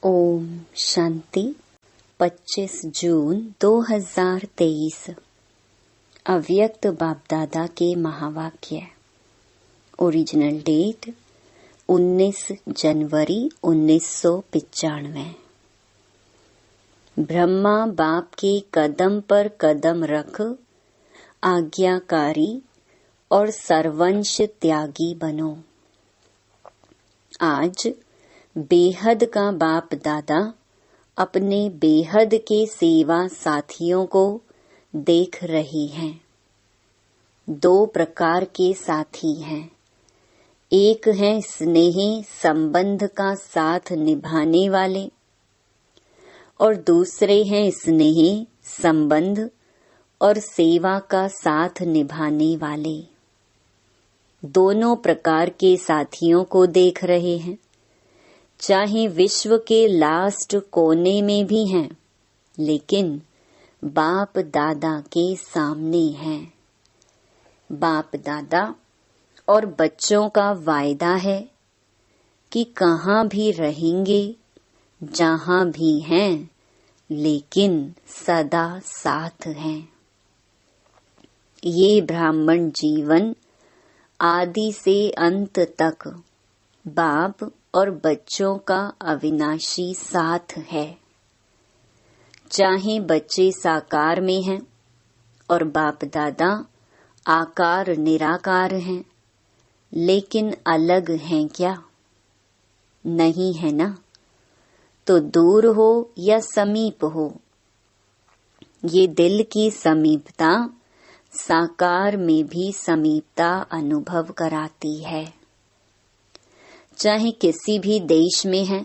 ओम शांति। 25 जून 2023। अव्यक्त बाप दादा के महावाक्य। ओरिजिनल डेट 19 जनवरी 1995। ब्रह्मा बाप के कदम पर कदम रख आज्ञाकारी और सर्वंश त्यागी बनो। आज बेहद का बाप दादा अपने बेहद के सेवा साथियों को देख रही हैं। दो प्रकार के साथी हैं। एक है स्नेही संबंध का साथ निभाने वाले और दूसरे हैं स्नेही संबंध और सेवा का साथ निभाने वाले। दोनों प्रकार के साथियों को देख रहे हैं। चाहे विश्व के लास्ट कोने में भी हैं, लेकिन बाप दादा के सामने हैं। बाप दादा और बच्चों का वायदा है कि कहाँ भी रहेंगे, जहाँ भी हैं, लेकिन सदा साथ हैं। ये ब्राह्मण जीवन आदि से अंत तक बाप और बच्चों का अविनाशी साथ है। चाहे बच्चे साकार में हैं और बाप दादा आकार निराकार हैं, लेकिन अलग हैं क्या? नहीं है ना। तो दूर हो या समीप हो, ये दिल की समीपता साकार में भी समीपता अनुभव कराती है। चाहे किसी भी देश में है,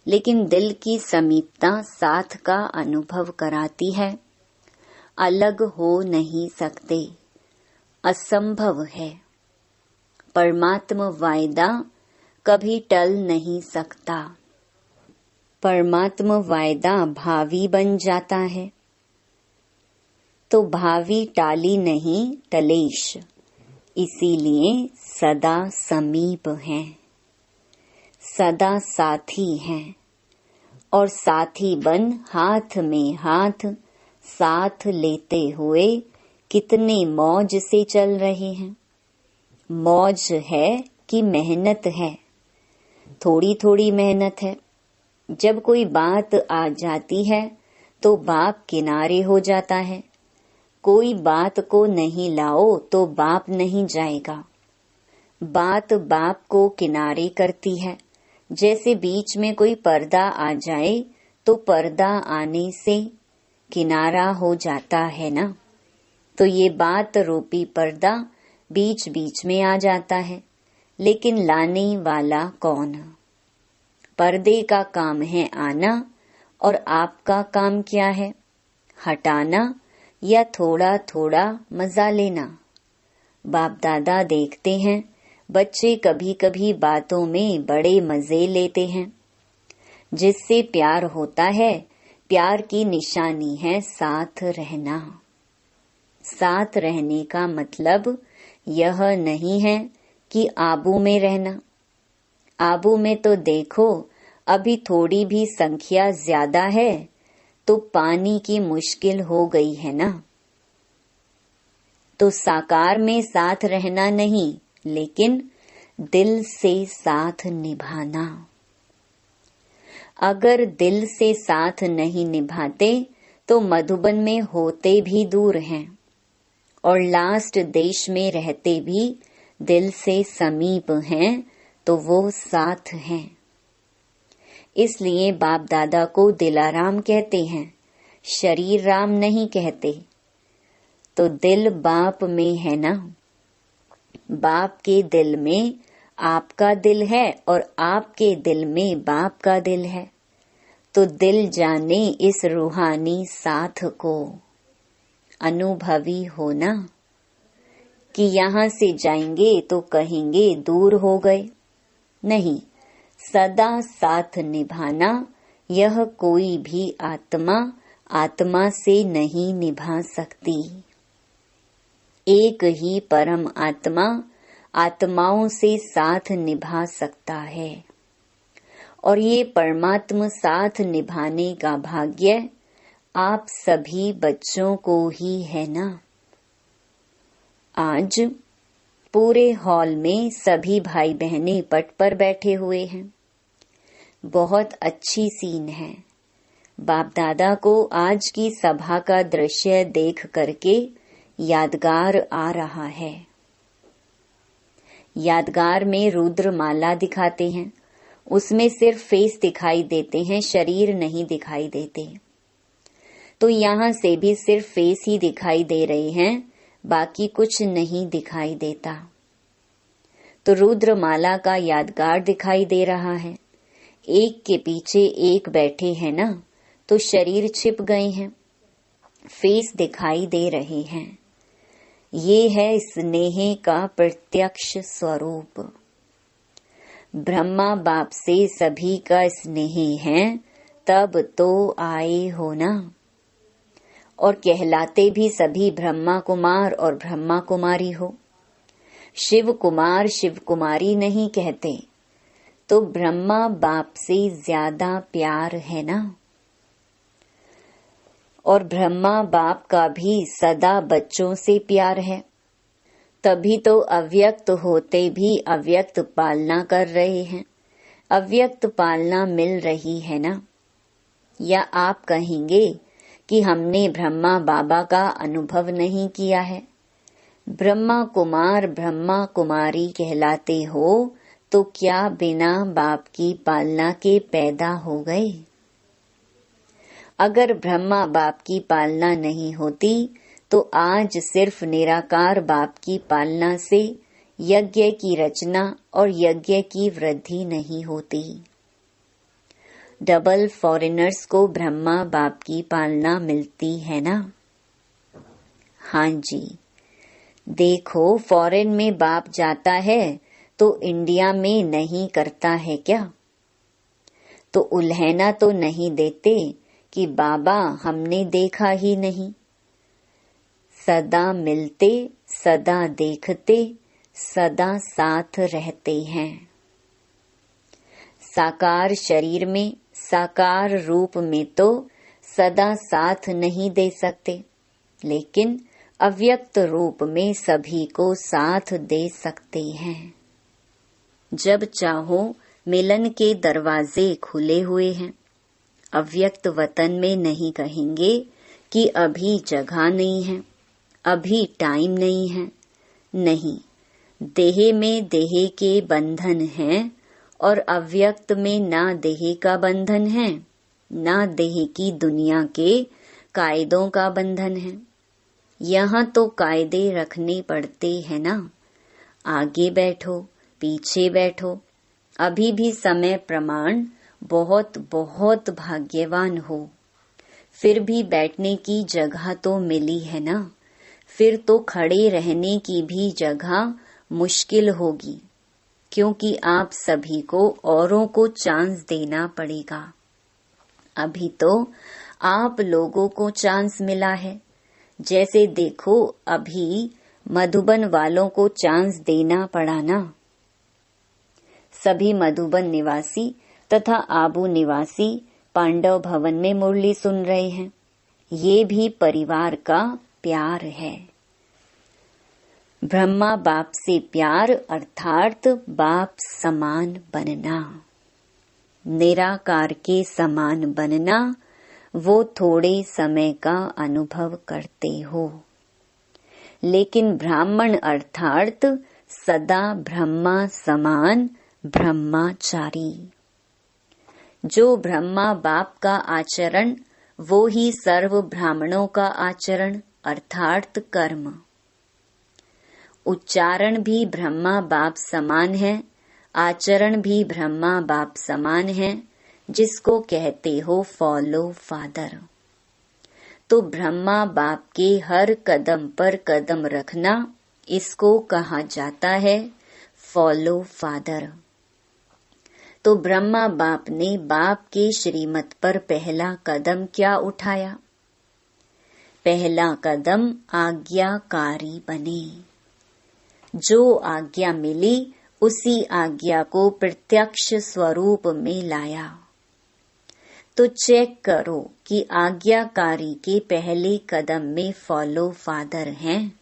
लेकिन दिल की समीपता साथ का अनुभव कराती है। अलग हो नहीं सकते, असंभव है। परमात्मा वायदा कभी टल नहीं सकता। परमात्मा वायदा भावी बन जाता है, तो भावी टाली नहीं टलेश, इसीलिए सदा समीप हैं, सदा साथी हैं और साथी बन हाथ में हाथ साथ लेते हुए कितने मौज से चल रहे हैं। मौज है कि मेहनत है? थोड़ी थोड़ी मेहनत है। जब कोई बात आ जाती है तो बाप किनारे हो जाता है। कोई बात को नहीं लाओ तो बाप नहीं जाएगा। बात बाप को किनारे करती है। जैसे बीच में कोई पर्दा आ जाए तो पर्दा आने से किनारा हो जाता है ना। तो ये बात रूपी पर्दा बीच बीच में आ जाता है, लेकिन लाने वाला कौन? पर्दे का काम है आना, और आपका काम क्या है? हटाना या थोड़ा थोड़ा मजा लेना। बाप दादा देखते हैं बच्चे कभी कभी बातों में बड़े मजे लेते हैं। जिससे प्यार होता है, प्यार की निशानी है साथ रहना। साथ रहने का मतलब यह नहीं है कि आबू में रहना। आबू में तो देखो अभी थोड़ी भी संख्या ज्यादा है तो पानी की मुश्किल हो गई है ना। तो साकार में साथ रहना नहीं, लेकिन दिल से साथ निभाना। अगर दिल से साथ नहीं निभाते तो मधुबन में होते भी दूर हैं और लास्ट देश में रहते भी दिल से समीप हैं, तो वो साथ हैं। इसलिए बाप दादा को दिलाराम कहते हैं, शरीर राम नहीं कहते। तो दिल बाप में है ना। बाप के दिल में आपका दिल है और आपके दिल में बाप का दिल है। तो दिल जाने इस रूहानी साथ को। अनुभवी हो ना कि यहाँ से जाएंगे तो कहेंगे दूर हो गए। नहीं, सदा साथ निभाना। यह कोई भी आत्मा से नहीं निभा सकती। एक ही परम आत्मा आत्माओं से साथ निभा सकता है। और ये परमात्म साथ निभाने का भाग्य आप सभी बच्चों को ही है ना। आज पूरे हॉल में सभी भाई बहनें पट पर बैठे हुए हैं। बहुत अच्छी सीन है। बाप दादा को आज की सभा का दृश्य देख करके यादगार आ रहा है। यादगार में रुद्र माला दिखाते हैं, उसमें सिर्फ फेस दिखाई देते हैं, शरीर नहीं दिखाई देते। तो यहाँ से भी सिर्फ फेस ही दिखाई दे रहे हैं, बाकी कुछ नहीं दिखाई देता। तो रुद्र माला का यादगार दिखाई दे रहा है। एक के पीछे एक बैठे हैं ना, तो शरीर छिप गए हैं, फेस दिखाई दे रहे हैं। ये है स्नेह का प्रत्यक्ष स्वरूप। ब्रह्मा बाप से सभी का स्नेह है, तब तो आए हो ना। और कहलाते भी सभी ब्रह्मा कुमार और ब्रह्मा कुमारी हो। शिव कुमार शिव कुमारी नहीं कहते। तो ब्रह्मा बाप से ज्यादा प्यार है ना। और ब्रह्मा बाप का भी सदा बच्चों से प्यार है। तभी तो अव्यक्त होते भी अव्यक्त पालना कर रहे हैं। अव्यक्त पालना मिल रही है ना। या आप कहेंगे कि हमने ब्रह्मा बाबा का अनुभव नहीं किया है। ब्रह्मा कुमार ब्रह्मा कुमारी कहलाते हो तो क्या बिना बाप की पालना के पैदा हो गए? अगर ब्रह्मा बाप की पालना नहीं होती तो आज सिर्फ निराकार बाप की पालना से यज्ञ की रचना और यज्ञ की वृद्धि नहीं होती। डबल फॉरेनर्स को ब्रह्मा बाप की पालना मिलती है ना। हाँ जी, देखो फॉरेन में बाप जाता है तो इंडिया में नहीं करता है क्या? तो उल्हैना तो नहीं देते कि बाबा हमने देखा ही नहीं। सदा मिलते, सदा देखते, सदा साथ रहते हैं। साकार शरीर में, साकार रूप में तो सदा साथ नहीं दे सकते, लेकिन अव्यक्त रूप में सभी को साथ दे सकते हैं। जब चाहो मिलन के दरवाजे खुले हुए हैं। अव्यक्त वतन में नहीं कहेंगे कि अभी जगह नहीं है, अभी टाइम नहीं है। नहीं, देह में देह के बंधन हैं और अव्यक्त में ना देह का बंधन है, ना देह की दुनिया के कायदों का बंधन है। यहाँ तो कायदे रखने पड़ते हैं ना। आगे बैठो, पीछे बैठो, अभी भी समय प्रमाण बहुत बहुत भाग्यवान हो। फिर भी बैठने की जगह तो मिली है ना। फिर तो खड़े रहने की भी जगह मुश्किल होगी, क्योंकि आप सभी को औरों को चांस देना पड़ेगा। अभी तो आप लोगों को चांस मिला है। जैसे देखो, अभी मधुबन वालों को चांस देना पड़ा ना। सभी मधुबन निवासी तथा आबू निवासी पांडव भवन में मुरली सुन रहे हैं। ये भी परिवार का प्यार है। ब्रह्मा बाप से प्यार अर्थात बाप समान बनना, निराकार के समान बनना। वो थोड़े समय का अनुभव करते हो, लेकिन ब्राह्मण अर्थात सदा ब्रह्मा समान ब्रह्माचारी। जो ब्रह्मा बाप का आचरण, वो ही सर्व ब्राह्मणों का आचरण अर्थात कर्म। उच्चारण भी ब्रह्मा बाप समान है, आचरण भी ब्रह्मा बाप समान है, जिसको कहते हो फॉलो फादर। तो ब्रह्मा बाप के हर कदम पर कदम रखना, इसको कहा जाता है फॉलो फादर। तो ब्रह्मा बाप ने बाप के श्रीमत पर पहला कदम क्या उठाया? पहला कदम आज्ञाकारी बने। जो आज्ञा मिली उसी आज्ञा को प्रत्यक्ष स्वरूप में लाया। तो चेक करो कि आज्ञाकारी के पहले कदम में फॉलो फादर हैं।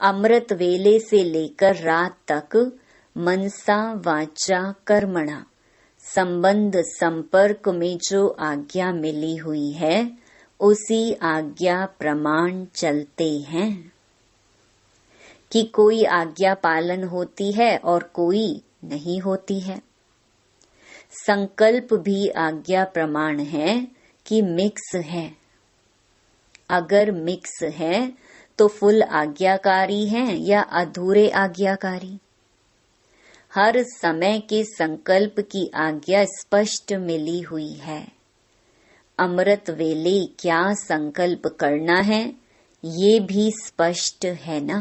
अमृत वेले से लेकर रात तक मनसा वाचा कर्मणा संबंध संपर्क में जो आज्ञा मिली हुई है उसी आज्ञा प्रमाण चलते हैं। कि कोई आज्ञा पालन होती है और कोई नहीं होती है। संकल्प भी आज्ञा प्रमाण है कि मिक्स है। अगर मिक्स है तो फुल आज्ञाकारी हैं या अधूरे आज्ञाकारी। हर समय के संकल्प की आज्ञा स्पष्ट मिली हुई है। अमृत वेले क्या संकल्प करना है ये भी स्पष्ट है ना।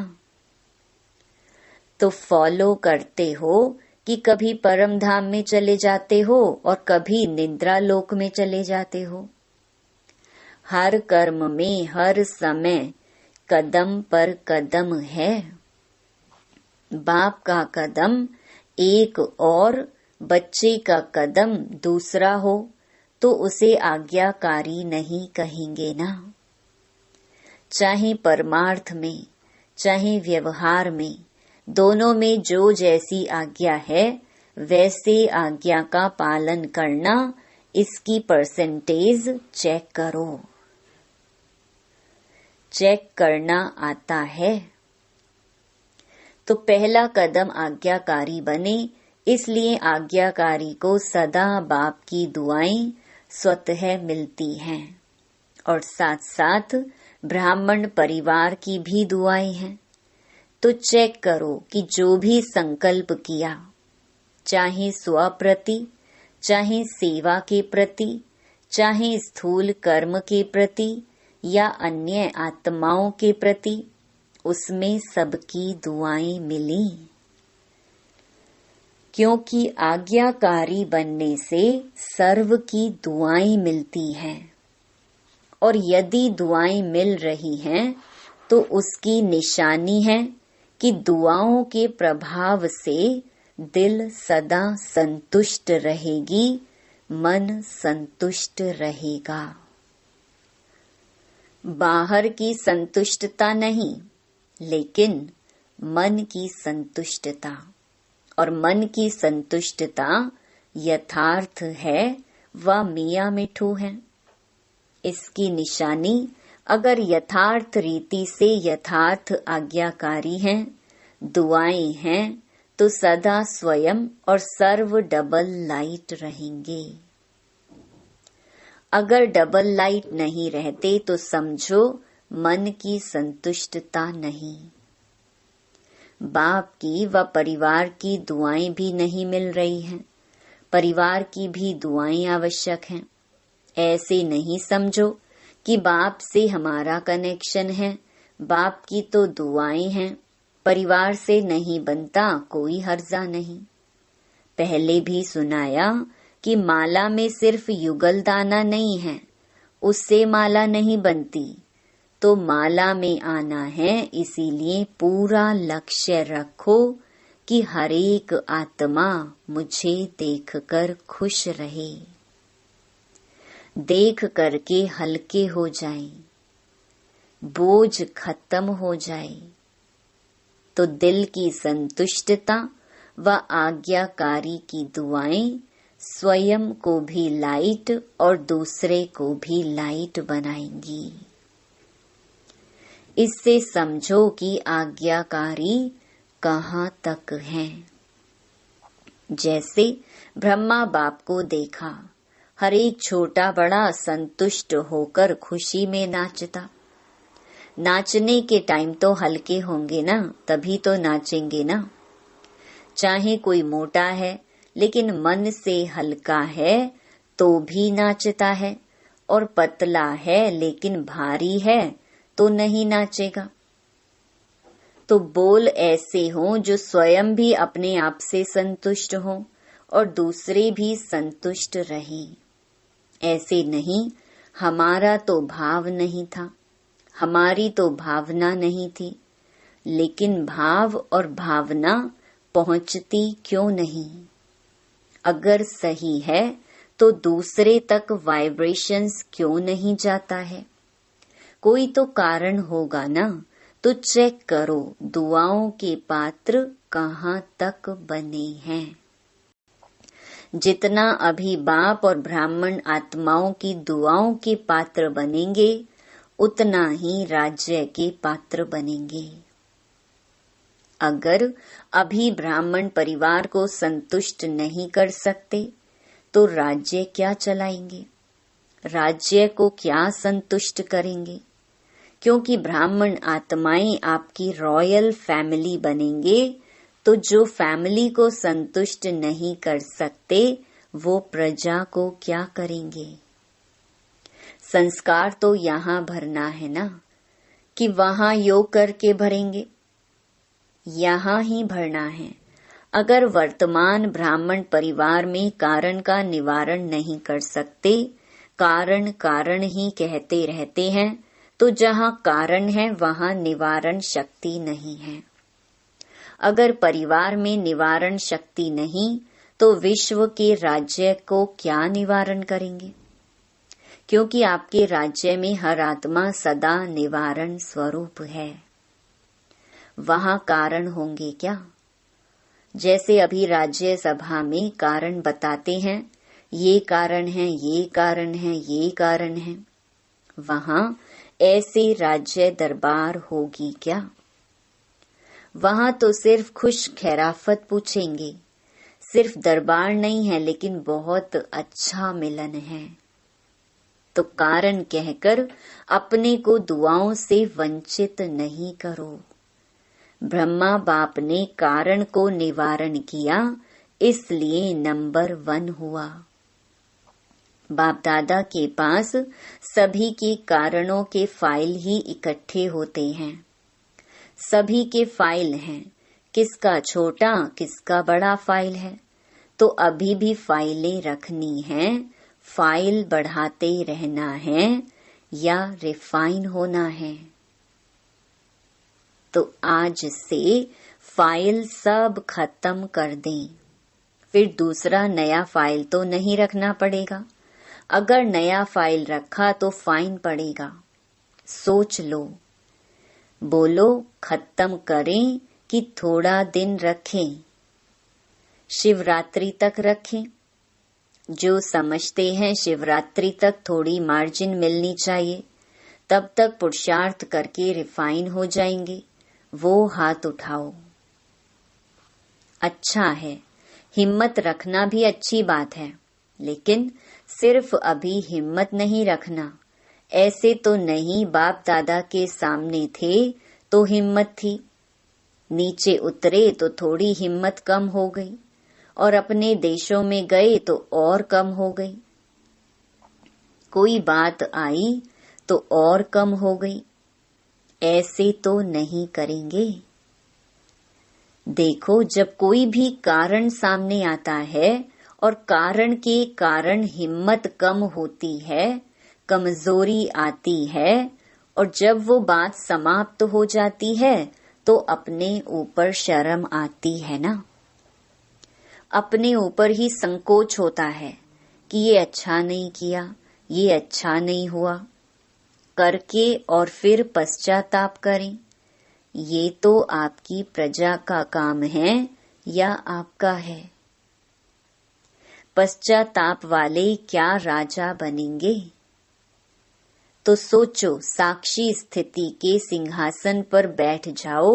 तो फॉलो करते हो कि कभी परम धाम में चले जाते हो और कभी निद्रा लोक में चले जाते हो। हर कर्म में हर समय कदम पर कदम है। बाप का कदम एक और बच्चे का कदम दूसरा हो तो उसे आज्ञाकारी नहीं कहेंगे ना। चाहे परमार्थ में चाहे व्यवहार में दोनों में जो जैसी आज्ञा है वैसे आज्ञा का पालन करना, इसकी परसेंटेज चेक करो। चेक करना आता है तो पहला कदम आज्ञाकारी बने। इसलिए आज्ञाकारी को सदा बाप की दुआएं स्वतः मिलती हैं और साथ साथ ब्राह्मण परिवार की भी दुआएं हैं। तो चेक करो कि जो भी संकल्प किया, चाहे स्व प्रति, चाहे सेवा के प्रति, चाहे स्थूल कर्म के प्रति या अन्य आत्माओं के प्रति, उसमें सबकी दुआएं मिली। क्योंकि आज्ञाकारी बनने से सर्व की दुआएं मिलती हैं और यदि दुआएं मिल रही हैं तो उसकी निशानी है कि दुआओं के प्रभाव से दिल सदा संतुष्ट रहेगी, मन संतुष्ट रहेगा। बाहर की संतुष्टता नहीं, लेकिन मन की संतुष्टता। और मन की संतुष्टता यथार्थ है व मियाँ मिठू है। इसकी निशानी अगर यथार्थ रीति से यथार्थ आज्ञाकारी हैं, दुआएं हैं, तो सदा स्वयं और सर्व डबल लाइट रहेंगे। अगर डबल लाइट नहीं रहते तो समझो मन की संतुष्टता नहीं। बाप की व परिवार की दुआएं भी नहीं मिल रही हैं। परिवार की भी दुआएं आवश्यक हैं। ऐसे नहीं समझो कि बाप से हमारा कनेक्शन है, बाप की तो दुआएं हैं, परिवार से नहीं बनता कोई हर्जा नहीं। पहले भी सुनाया कि माला में सिर्फ युगल दाना नहीं है, उससे माला नहीं बनती। तो माला में आना है, इसीलिए पूरा लक्ष्य रखो कि हर एक आत्मा मुझे देखकर खुश रहे, देख करके हल्के हो जाए, बोझ खत्म हो जाए। तो दिल की संतुष्टता व आज्ञाकारी की दुआएं स्वयं को भी लाइट और दूसरे को भी लाइट बनाएंगी। इससे समझो कि आज्ञाकारी कहाँ तक हैं। जैसे ब्रह्मा बाप को देखा, हर एक छोटा बड़ा संतुष्ट होकर खुशी में नाचता। नाचने के टाइम तो हल्के होंगे ना, तभी तो नाचेंगे ना। चाहे कोई मोटा है लेकिन मन से हल्का है तो भी नाचता है, और पतला है लेकिन भारी है तो नहीं नाचेगा। तो बोल ऐसे हों जो स्वयं भी अपने आप से संतुष्ट हों और दूसरे भी संतुष्ट रहें। ऐसे नहीं हमारा तो भाव नहीं था, हमारी तो भावना नहीं थी, लेकिन भाव और भावना पहुंचती क्यों नहीं? अगर सही है तो दूसरे तक वाइब्रेशंस क्यों नहीं जाता है? कोई तो कारण होगा ना। तो चेक करो दुआओं के पात्र कहाँ तक बने हैं। जितना अभी बाप और ब्राह्मण आत्माओं की दुआओं के पात्र बनेंगे, उतना ही राज्य के पात्र बनेंगे। अगर अभी ब्राह्मण परिवार को संतुष्ट नहीं कर सकते तो राज्य क्या चलाएंगे? राज्य को क्या संतुष्ट करेंगे? क्योंकि ब्राह्मण आत्माएं आपकी रॉयल फैमिली बनेंगे, तो जो फैमिली को संतुष्ट नहीं कर सकते वो प्रजा को क्या करेंगे? संस्कार तो यहाँ भरना है ना, कि वहाँ योग करके भरेंगे? यहाँ ही भरना है। अगर वर्तमान ब्राह्मण परिवार में कारण का निवारण नहीं कर सकते, कारण कारण ही कहते रहते हैं, तो जहाँ कारण है वहाँ निवारण शक्ति नहीं है। अगर परिवार में निवारण शक्ति नहीं तो विश्व के राज्य को क्या निवारण करेंगे? क्योंकि आपके राज्य में हर आत्मा सदा निवारण स्वरूप है। वहाँ कारण होंगे क्या? जैसे अभी राज्य सभा में कारण बताते हैं, ये कारण है, ये कारण है, ये कारण है। वहाँ ऐसे राज्य दरबार होगी क्या? वहाँ तो सिर्फ खुश खैराफत पूछेंगे। सिर्फ दरबार नहीं है, लेकिन बहुत अच्छा मिलन है। तो कारण कहकर अपने को दुआओं से वंचित नहीं करो। ब्रह्मा बाप ने कारण को निवारण किया, इसलिए नंबर 1 हुआ। बाप दादा के पास सभी के कारणों के फाइल ही इकट्ठे होते हैं। सभी के फाइल हैं, किसका छोटा किसका बड़ा फाइल है। तो अभी भी फाइलें रखनी हैं, फाइल बढ़ाते रहना है या रिफाइन होना है। तो आज से फाइल सब खत्म कर दें, फिर दूसरा नया फाइल तो नहीं रखना पड़ेगा। अगर नया फाइल रखा तो फाइन पड़ेगा। सोच लो, बोलो खत्म करें कि थोड़ा दिन रखें? शिवरात्रि तक रखें। जो समझते हैं शिवरात्रि तक थोड़ी मार्जिन मिलनी चाहिए, तब तक पुरुषार्थ करके रिफाइन हो जाएंगे, वो हाथ उठाओ। अच्छा है, हिम्मत रखना भी अच्छी बात है, लेकिन सिर्फ अभी हिम्मत नहीं रखना। ऐसे तो नहीं, बाप दादा के सामने थे तो हिम्मत थी, नीचे उतरे तो थोड़ी हिम्मत कम हो गई, और अपने देशों में गए तो और कम हो गई। कोई बात आई तो और कम हो गई। ऐसे तो नहीं करेंगे। देखो, जब कोई भी कारण सामने आता है और कारण के कारण हिम्मत कम होती है, कमजोरी आती है, और जब वो बात समाप्त हो जाती है तो अपने ऊपर शर्म आती है ना। अपने ऊपर ही संकोच होता है कि ये अच्छा नहीं किया, ये अच्छा नहीं हुआ, करके और फिर पश्चाताप करें। ये तो आपकी प्रजा का काम है या आपका है? पश्चाताप वाले क्या राजा बनेंगे? तो सोचो, साक्षी स्थिति के सिंहासन पर बैठ जाओ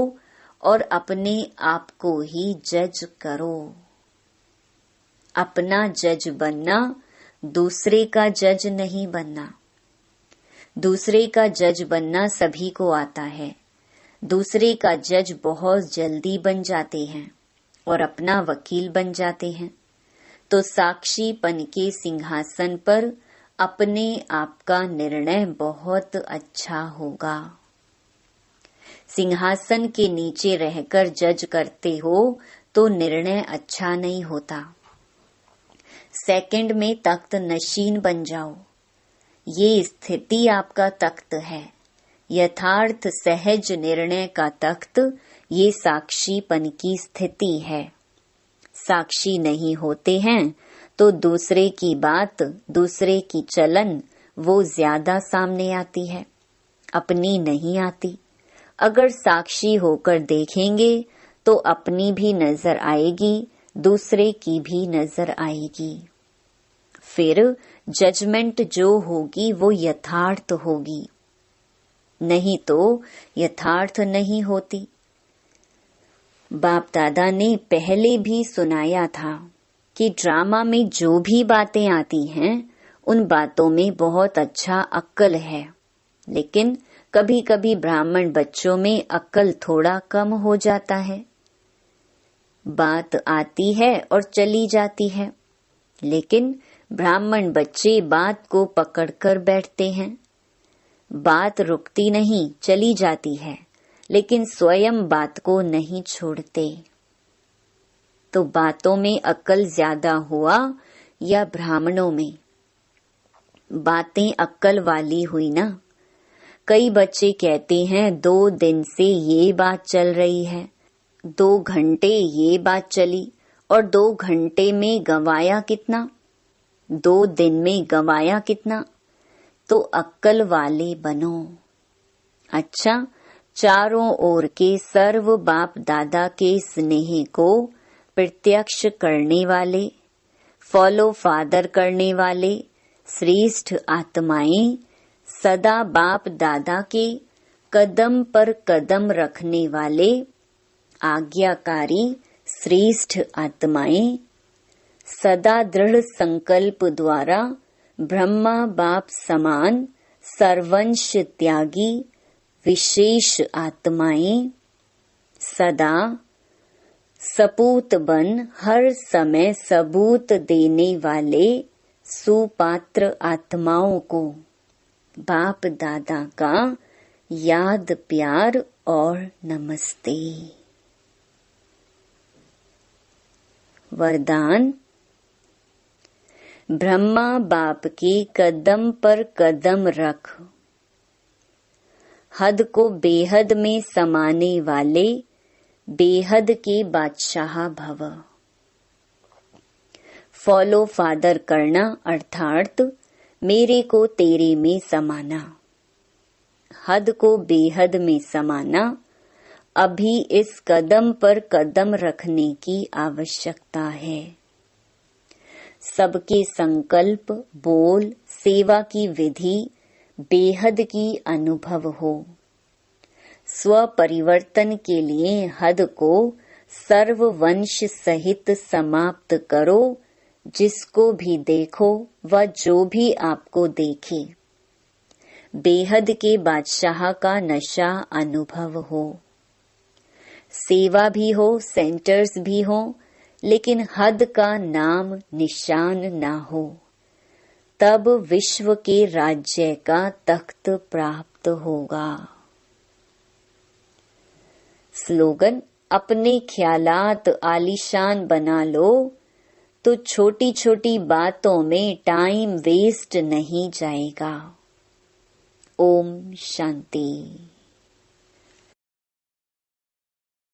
और अपने आप को ही जज करो। अपना जज बनना, दूसरे का जज नहीं बनना। दूसरे का जज बनना सभी को आता है। दूसरे का जज बहुत जल्दी बन जाते हैं और अपना वकील बन जाते हैं। तो साक्षीपन के सिंहासन पर अपने आप का निर्णय बहुत अच्छा होगा। सिंहासन के नीचे रहकर जज करते हो तो निर्णय अच्छा नहीं होता। सेकंड में तख्त नशीन बन जाओ। ये स्थिति आपका तख्त है। यथार्थ सहज निर्णय का तख्त ये साक्षीपन की स्थिति है। साक्षी नहीं होते हैं तो दूसरे की बात, दूसरे की चलन वो ज्यादा सामने आती है, अपनी नहीं आती। अगर साक्षी होकर देखेंगे तो अपनी भी नजर आएगी, दूसरे की भी नजर आएगी। फिर जजमेंट जो होगी वो यथार्थ होगी, नहीं तो यथार्थ नहीं होती। बाप दादा ने पहले भी सुनाया था कि ड्रामा में जो भी बातें आती हैं उन बातों में बहुत अच्छा अक्ल है, लेकिन कभी कभी ब्राह्मण बच्चों में अक्ल थोड़ा कम हो जाता है। बात आती है और चली जाती है, लेकिन ब्राह्मण बच्चे बात को पकड़कर बैठते हैं। बात रुकती नहीं, चली जाती है, लेकिन स्वयं बात को नहीं छोड़ते। तो बातों में अक्ल ज्यादा हुआ या ब्राह्मणों में? बातें अक्ल वाली हुई ना। कई बच्चे कहते हैं 2 दिन से ये बात चल रही है, 2 घंटे ये बात चली, और 2 घंटे में गंवाया कितना, 2 दिन में गंवाया कितना। तो अक्ल वाले बनो। अच्छा, चारों ओर के सर्व बाप दादा के स्नेह को प्रत्यक्ष करने वाले, फॉलो फादर करने वाले श्रेष्ठ आत्माएं, सदा बाप दादा के कदम पर कदम रखने वाले आज्ञाकारी श्रेष्ठ आत्माएं, सदा दृढ़ संकल्प द्वारा ब्रह्मा बाप समान सर्वंश त्यागी विशेष आत्माएं, सदा सपूत बन हर समय सबूत देने वाले सुपात्र आत्माओं को बाप दादा का याद प्यार और नमस्ते। वरदान। ब्रह्मा बाप के कदम पर कदम रख, हद को बेहद में समाने वाले बेहद के बादशाह भव। फॉलो फादर करना अर्थात मेरे को तेरे में समाना, हद को बेहद में समाना। अभी इस कदम पर कदम रखने की आवश्यकता है। सबके संकल्प, बोल, सेवा की विधि बेहद की अनुभव हो। स्व परिवर्तन के लिए हद को सर्ववंश सहित समाप्त करो। जिसको भी देखो व जो भी आपको देखे, बेहद के बादशाह का नशा अनुभव हो। सेवा भी हो, सेंटर्स भी हो, लेकिन हद का नाम निशान ना हो, तब विश्व के राज्य का तख्त प्राप्त होगा। स्लोगन। अपने ख्यालात आलीशान बना लो तो छोटी छोटी बातों में टाइम वेस्ट नहीं जाएगा। ओम शांति।